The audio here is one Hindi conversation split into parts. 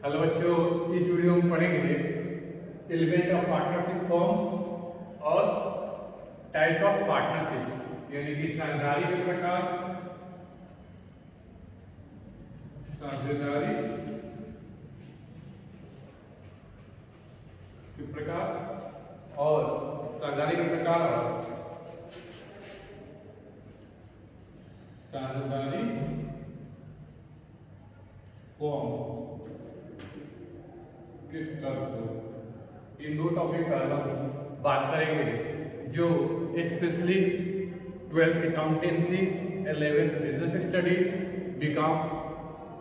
हेलो बच्चों, इस वीडियो में पढ़ेंगे एलिमेंट ऑफ पार्टनरशिप फॉर्म और टाइप्स ऑफ पार्टनरशिप, यानी कि साझेदारी के प्रकार, साझेदारी के प्रकार और साझेदारी के प्रकार और साझेदारी फॉर्म के तत्व। इन दो टॉपिक पर हम बात करेंगे, जो specially 12th accountancy, 11th business study, BCom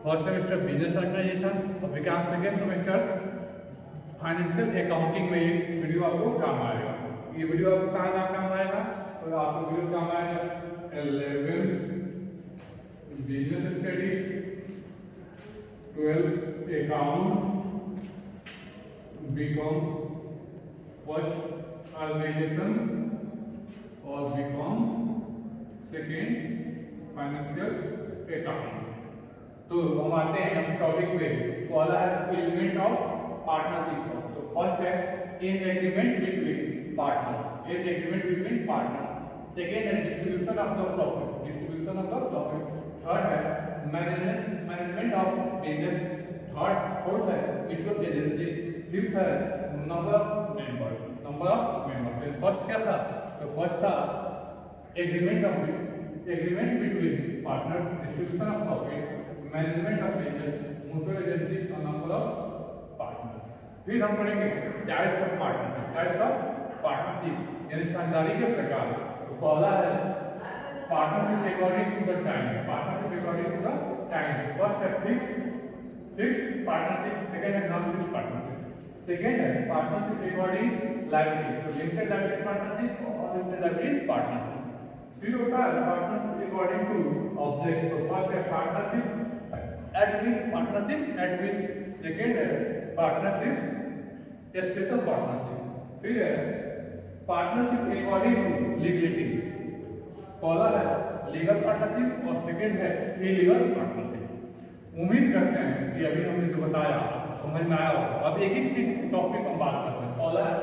first semester business organisation और BCom second semester financial accounting में ये वीडियो आपको काम आएगा। ये वीडियो आपको कहाँ काम आएगा? तो आपको वीडियो काम आएगा 11th business study, 12th account, BCom first organisation और बीकॉम सेकेंड फाइनेंशियल अकाउंट। तो हम आते हैं अपने टॉपिक पे। पहला है एलिमेंट ऑफ पार्टनरशिप। तो फर्स्ट है an agreement between partner, an agreement between partner. Second है distribution of the profit, distribution of the profit. Third है मैनेजमेंट ऑफ बिजनेस। फोर्थ है म्यूचुअल एजेंसी। फिफ्थ है number of members, number of members. First क्या था? तो फर्स्ट था agreement between partners, distribution of profit, management of business, mutual agency और नंबर ऑफ पार्टनर्स। फिर हम पढ़ेंगे types of partnership, types of partnership यानी साझेदारी के प्रकार। तो पहला है partnership according to the time, partnership according to the time. First है फिक्स्ड पार्टनरशिप, सेकंड है नॉन फिक्स्ड पार्टनरशिप। सेकेंड है पार्टनरशिप अकॉर्डिंग लायबिलिटी, तो लिमिटेड लायबिलिटी पार्टनरशिप और लिमिटेड लायबिलिटी पार्टनरशिप। फिर होता है पार्टनरशिप अकॉर्डिंग टू ऑब्जेक्ट। तो फर्स्ट है पार्टनरशिप एट विल, सेकेंड है पार्टनरशिप स्पेशल पार्टनरशिप। फिर है पार्टनरशिप अकॉर्डिंग टू लीगलिटी, पहला है लीगल पार्टनरशिप और सेकेंड है इलीगल पार्टनरशिप। उम्मीद करते हैं कि अभी हमने जो बताया समझ में आया होगा। अब एक एक चीज टॉपिक हम बात करते हैं। पहला है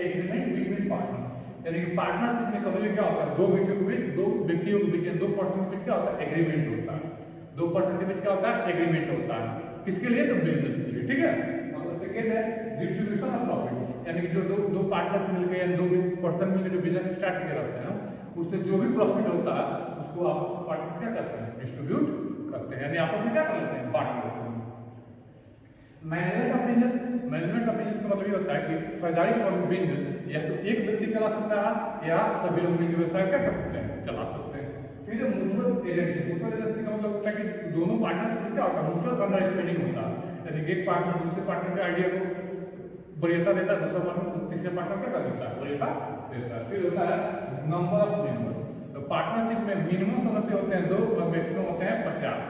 एग्रीमेंट बिटवीन पार्टनर, यानी कि पार्टनरशिप में कभी क्या होता है, दो व्यक्तियों के बीच, दो पर्सन के बीच क्या होता है, एग्रीमेंट होता है। दो पर्सन के बीच क्या होता है, एग्रीमेंट होता है। किसके लिए? तो बिजनेस के लिए, ठीक है। और सेकेंड है डिस्ट्रीब्यूशन ऑफ प्रॉफिट, यानी कि जो दो पार्टनर्स मिलकर या दो पर्सन मिलकर जो बिजनेस स्टार्ट किया रहते हैं, उससे जो भी प्रॉफिट होता है उसको आपस पार्टनर्स क्या करते हैं, डिस्ट्रीब्यूट करते हैं, यानी आपस में क्या कर लेते हैं, बांट लेते हैं। मैनेजमेंट ऑफ बिजनेस का मतलब ये होता है कि साझेदारी फॉर बिजनेस या तो एक व्यक्ति चला सकता है या सभी लोग मिलकर व्यवसाय क्या कर सकते हैं, चला सकते हैं। फिर म्यूचुअल एजेंसी का मतलब होता है कि दोनों पार्टनर्स के बीच क्या होता है, म्यूचुअल अंडरस्टैंडिंग होता है, यानी कि एक पार्टनर दूसरे पार्टनर के आइडिया को वरीयता देता है, दूसरा पार्टनर तीसरे पार्टनर क्या कर देता है, वरीयता देता है। फिर होता है नंबर ऑफ मेंबर्स। तो पार्टनरशिप में मिनिमम सदस्य होते हैं 2 और मैक्सिमम होते हैं 50।